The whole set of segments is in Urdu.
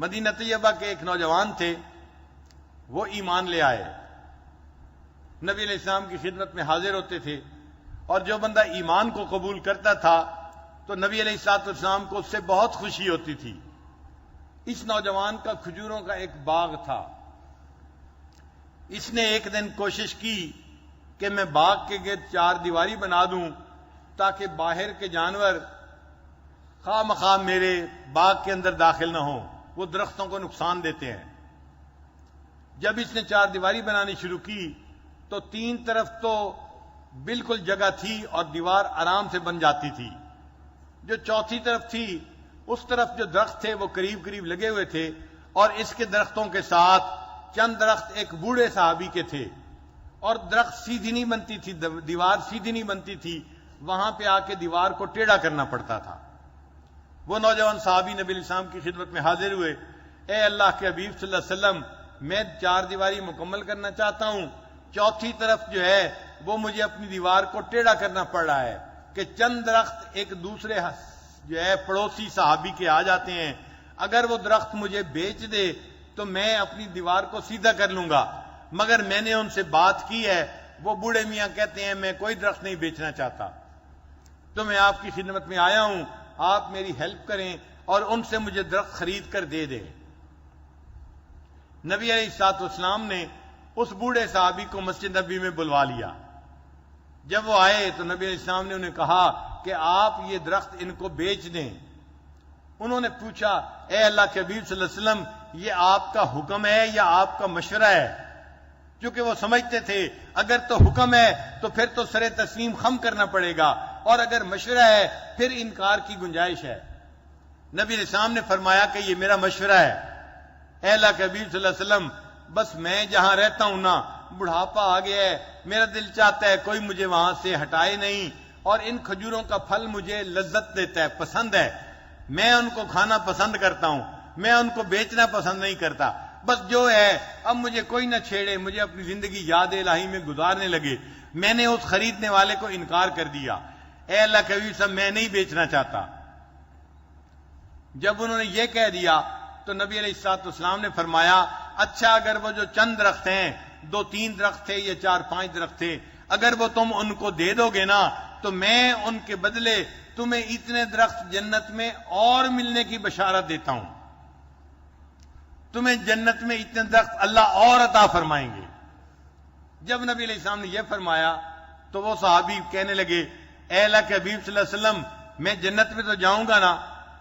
مدینہ طیبہ کے ایک نوجوان تھے، وہ ایمان لے آئے، نبی علیہ السلام کی خدمت میں حاضر ہوتے تھے، اور جو بندہ ایمان کو قبول کرتا تھا تو نبی علیہ السلام کو اس سے بہت خوشی ہوتی تھی۔ اس نوجوان کا کھجوروں کا ایک باغ تھا۔ اس نے ایک دن کوشش کی کہ میں باغ کے گرد 4 دیواری بنا دوں تاکہ باہر کے جانور خواہ مخواہ میرے باغ کے اندر داخل نہ ہوں، وہ درختوں کو نقصان دیتے ہیں۔ جب اس نے 4 دیواری بنانی شروع کی تو 3 طرف تو بالکل جگہ تھی اور دیوار آرام سے بن جاتی تھی۔ جو چوتھی طرف تھی اس طرف جو درخت تھے وہ قریب قریب لگے ہوئے تھے، اور اس کے درختوں کے ساتھ چند درخت ایک بوڑھے صحابی کے تھے، اور درخت سیدھی نہیں بنتی تھی، دیوار سیدھی نہیں بنتی تھی، وہاں پہ آ کے دیوار کو ٹیڑھا کرنا پڑتا تھا۔ وہ نوجوان صحابی نبی علیہ السلام کی خدمت میں حاضر ہوئے، اے اللہ کے حبیب صلی اللہ علیہ وسلم، میں 4 دیواری مکمل کرنا چاہتا ہوں، چوتھی طرف جو ہے وہ مجھے اپنی دیوار کو ٹیڑھا کرنا پڑ رہا ہے کہ چند درخت ایک دوسرے جو ہے پڑوسی صحابی کے آ جاتے ہیں، اگر وہ درخت مجھے بیچ دے تو میں اپنی دیوار کو سیدھا کر لوں گا، مگر میں نے ان سے بات کی ہے، وہ بوڑھے میاں کہتے ہیں میں کوئی درخت نہیں بیچنا چاہتا، تو میں آپ کی خدمت میں آیا ہوں، آپ میری ہیلپ کریں اور ان سے مجھے درخت خرید کر دے دیں۔ نبی علیہ الصلوۃ والسلام نے اس بوڑھے صحابی کو مسجد نبی میں بلوا لیا۔ جب وہ آئے تو نبی علیہ السلام نے انہیں کہا کہ آپ یہ درخت ان کو بیچ دیں۔ انہوں نے پوچھا، اے اللہ کے حبیب صلی اللہ علیہ وسلم، یہ آپ کا حکم ہے یا آپ کا مشورہ ہے؟ کیونکہ وہ سمجھتے تھے اگر تو حکم ہے تو پھر تو سر تسلیم خم کرنا پڑے گا، اور اگر مشورہ ہے پھر انکار کی گنجائش ہے۔ نبی علیہ السلام نے فرمایا کہ یہ میرا مشورہ ہے، اے اللہ کے حبیب صلی اللہ علیہ وسلم، بس میں جہاں رہتا ہوں نا، بڑھاپا آ گیا ہے، میرا دل چاہتا ہے کوئی مجھے وہاں سے ہٹائے نہیں، اور ان کھجوروں کا پھل مجھے لذت دیتا ہے، پسند ہے، میں ان کو کھانا پسند کرتا ہوں، میں ان کو بیچنا پسند نہیں کرتا، بس جو ہے اب مجھے کوئی نہ چھیڑے، مجھے اپنی زندگی یاد الہی میں گزارنے لگے۔ میں نے اس خریدنے والے کو انکار کر دیا، اے اللہ کے حبیب صاحب میں نہیں بیچنا چاہتا۔ جب انہوں نے یہ کہہ دیا تو نبی علیہ الصلوۃ والسلام نے فرمایا، اچھا اگر وہ جو چند درخت ہیں، 2-3 درخت تھے یا 4-5 درخت تھے، اگر وہ تم ان کو دے دو گے نا تو میں ان کے بدلے تمہیں اتنے درخت جنت میں اور ملنے کی بشارت دیتا ہوں، تمہیں جنت میں اتنے درخت اللہ اور عطا فرمائیں گے۔ جب نبی علیہ السلام نے یہ فرمایا تو وہ صحابی کہنے لگے، اے اللہ کے حبیب صلی اللہ علیہ وسلم، میں جنت میں تو جاؤں گا نا؟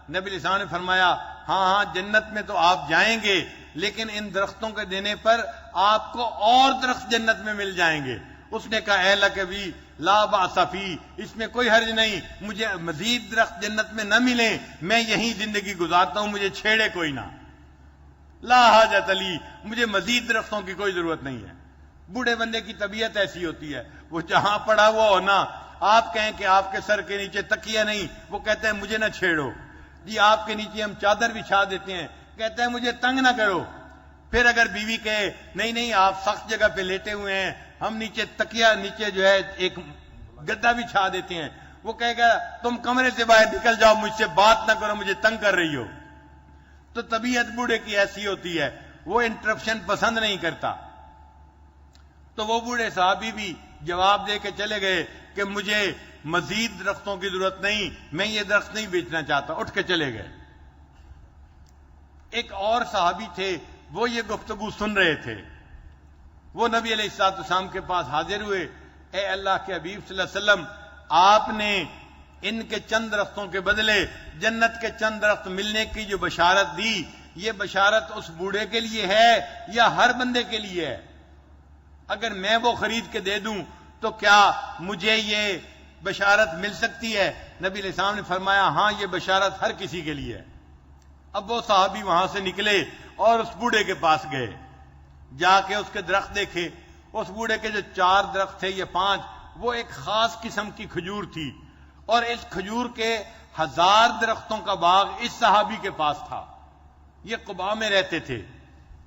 نبی علیہ السلام نے فرمایا، ہاں جنت میں تو آپ جائیں گے، لیکن ان درختوں کے دینے پر آپ کو اور درخت جنت میں مل جائیں گے۔ اس نے کہا، اے اللہ کے حبیب، لا بأس فی، اس میں کوئی حرج نہیں، مجھے مزید درخت جنت میں نہ ملیں، میں یہی زندگی گزارتا ہوں، مجھے چھیڑے کوئی نہ، لا حاجت لی، مجھے مزید درختوں کی کوئی ضرورت نہیں ہے۔ بوڑھے بندے کی طبیعت ایسی ہوتی ہے، وہ جہاں پڑا ہوا ہو نا، آپ کہیں کہ آپ کے سر کے نیچے تکیہ نہیں، وہ کہتے ہیں مجھے نہ چھیڑو، جی آپ کے نیچے ہم چادر بچھا دیتے ہیں، کہتے ہیں مجھے تنگ نہ کرو۔ پھر اگر بیوی کہے نہیں نہیں آپ سخت جگہ پہ لیٹے ہوئے ہیں، ہم نیچے تکیہ نیچے جو ہے ایک گدا بچھا دیتے ہیں، وہ کہے گا تم کمرے سے باہر نکل جاؤ، مجھ سے بات نہ کرو، مجھے تنگ کر رہی ہو۔ تو طبیعت بوڑھے کی ایسی ہوتی ہے، وہ انٹرپشن پسند نہیں کرتا۔ تو وہ بوڑھے صحابی بھی جواب دے کے چلے گئے کہ مجھے مزید درختوں کی ضرورت نہیں، میں یہ درخت نہیں بیچنا چاہتا، اٹھ کے چلے گئے۔ ایک اور صحابی تھے، وہ یہ گفتگو سن رہے تھے، وہ نبی علیہ الصلوۃ والسلام کے پاس حاضر ہوئے، اے اللہ کے حبیب صلی اللہ علیہ وسلم، آپ نے ان کے چند درختوں کے بدلے جنت کے چند درخت ملنے کی جو بشارت دی، یہ بشارت اس بوڑھے کے لیے ہے یا ہر بندے کے لیے ہے؟ اگر میں وہ خرید کے دے دوں تو کیا مجھے یہ بشارت مل سکتی ہے؟ نبی علیہ السلام نے فرمایا، ہاں یہ بشارت ہر کسی کے لیے ہے۔ اب وہ صحابی وہاں سے نکلے اور اس بوڑھے کے پاس گئے، جا کے اس کے درخت دیکھے۔ اس بوڑھے کے جو 4 درخت تھے یا 5، وہ ایک خاص قسم کی کھجور تھی، اور اس کھجور کے 1000 درختوں کا باغ اس صحابی کے پاس تھا۔ یہ قباء میں رہتے تھے،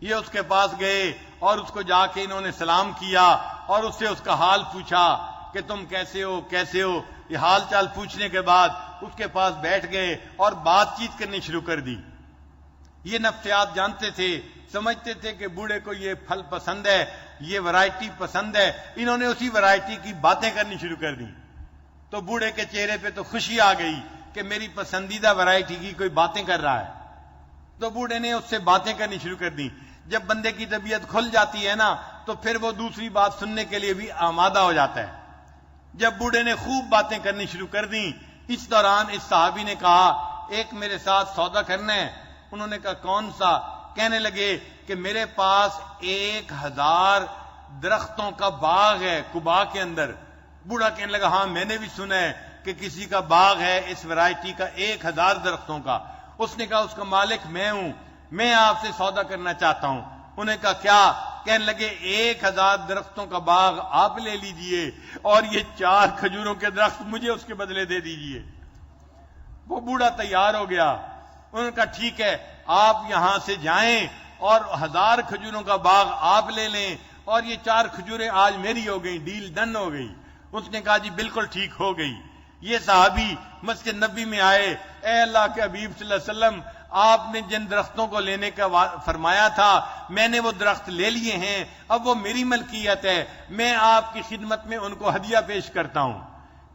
یہ اس کے پاس گئے اور اس کو جا کے انہوں نے سلام کیا اور اس سے اس کا حال پوچھا کہ تم کیسے ہو کیسے ہو۔ یہ حال چال پوچھنے کے بعد اس کے پاس بیٹھ گئے اور بات چیت کرنی شروع کر دی۔ یہ نفسیات جانتے تھے، سمجھتے تھے کہ بوڑھے کو یہ پھل پسند ہے، یہ ورائٹی پسند ہے، انہوں نے اسی ورائٹی کی باتیں کرنی شروع کر دی۔ تو بوڑھے کے چہرے پہ تو خوشی آ گئی کہ میری پسندیدہ ورائٹی کی کوئی باتیں کر رہا ہے، تو بوڑھے نے اس سے باتیں کرنی شروع کر دی۔ جب بندے کی طبیعت کھل جاتی ہے نا تو پھر وہ دوسری بات سننے کے لیے بھی آمادہ ہو جاتا ہے۔ جب بوڑھے نے خوب باتیں کرنی شروع کر دیں، اس دوران اس صحابی نے کہا ایک میرے ساتھ سودا کرنا ہے۔ انہوں نے کہا کون سا؟ کہنے لگے کہ میرے پاس 1000 درختوں کا باغ ہے قباء کے اندر۔ بوڑھا کہنے لگا ہاں میں نے بھی سنا ہے کہ کسی کا باغ ہے اس ورائٹی کا 1000 درختوں کا۔ اس نے کہا اس کا مالک میں ہوں، میں آپ سے سودا کرنا چاہتا ہوں۔ انہوں نے کہا کیا؟ کہنے لگے 1000 درختوں کا باغ آپ لے لیجئے اور یہ 4 کھجوروں کے درخت مجھے اس کے بدلے دے دیجئے۔ وہ بوڑھا تیار ہو گیا۔ انہوں نے کہا ٹھیک ہے، آپ یہاں سے جائیں اور 1000 کھجوروں کا باغ آپ لے لیں اور یہ 4 کھجوریں آج میری ہو گئی، ڈیل ڈن ہو گئی۔ اس نے کہا جی بالکل ٹھیک ہو گئی۔ یہ صحابی مسجد نبی میں آئے، اے اللہ کے حبیب صلی اللہ علیہ وسلم، آپ نے جن درختوں کو لینے کا فرمایا تھا میں نے وہ درخت لے لیے ہیں، اب وہ میری ملکیت ہے، میں آپ کی خدمت میں ان کو ہدیہ پیش کرتا ہوں۔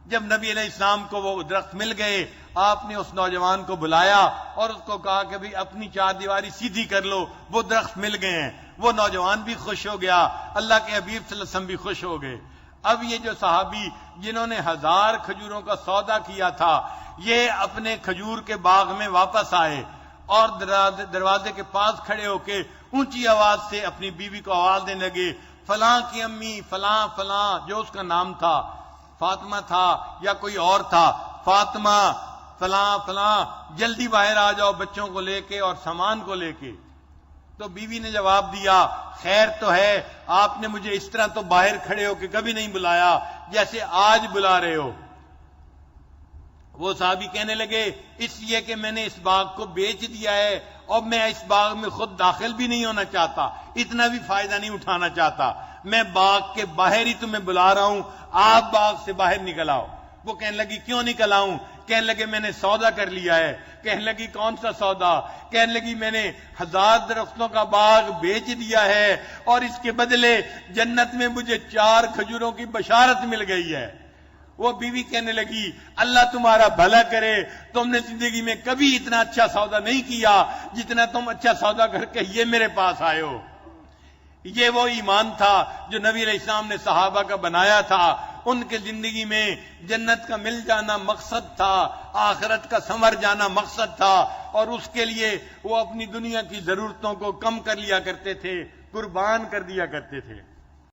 جب نبی علیہ السلام کو وہ درخت مل گئے، آپ نے اس نوجوان کو بلایا اور اس کو کہا کہ بھئی اپنی 4 دیواری سیدھی کر لو، وہ درخت مل گئے ہیں۔ وہ نوجوان بھی خوش ہو گیا، اللہ کے حبیب صلی اللہ علیہ وسلم بھی خوش ہو گئے۔ اب یہ جو صحابی جنہوں نے 1000 کھجوروں کا سودا کیا تھا، یہ اپنے کھجور کے باغ میں واپس آئے اور دروازے کے پاس کھڑے ہو کے اونچی آواز سے اپنی بیوی کو آواز دینے لگے، فلاں کی امی فلاں فلاں، جو اس کا نام تھا، فاطمہ تھا یا کوئی اور تھا، فاطمہ فلاں فلاں جلدی باہر آ جاؤ بچوں کو لے کے اور سامان کو لے کے۔ تو بیوی نے جواب دیا خیر تو ہے، آپ نے مجھے اس طرح تو باہر کھڑے ہو کے کبھی نہیں بلایا جیسے آج بلا رہے ہو۔ وہ صحابی کہنے لگے اس لیے کہ میں نے اس باغ کو بیچ دیا ہے اور میں اس باغ میں خود داخل بھی نہیں ہونا چاہتا، اتنا بھی فائدہ نہیں اٹھانا چاہتا، میں باغ کے باہر ہی تمہیں بلا رہا ہوں، آپ باغ سے باہر نکل آؤ۔ وہ کہنے لگی کیوں نکل آؤں؟ کہنے لگے میں نے سودا کر لیا ہے۔ کہنے لگی کون سا سودا؟ کہنے لگی میں نے 1000 درختوں کا باغ بیچ دیا ہے اور اس کے بدلے جنت میں مجھے 4 کھجوروں کی بشارت مل گئی ہے۔ وہ بیوی کہنے لگی اللہ تمہارا بھلا کرے، تم نے زندگی میں کبھی اتنا اچھا سودا نہیں کیا جتنا تم اچھا سودا کر کے یہ میرے پاس آئے ہو۔ یہ وہ ایمان تھا جو نبی علیہ السلام نے صحابہ کا بنایا تھا، ان کے زندگی میں جنت کا مل جانا مقصد تھا، آخرت کا سنور جانا مقصد تھا، اور اس کے لیے وہ اپنی دنیا کی ضرورتوں کو کم کر لیا کرتے تھے، قربان کر دیا کرتے تھے۔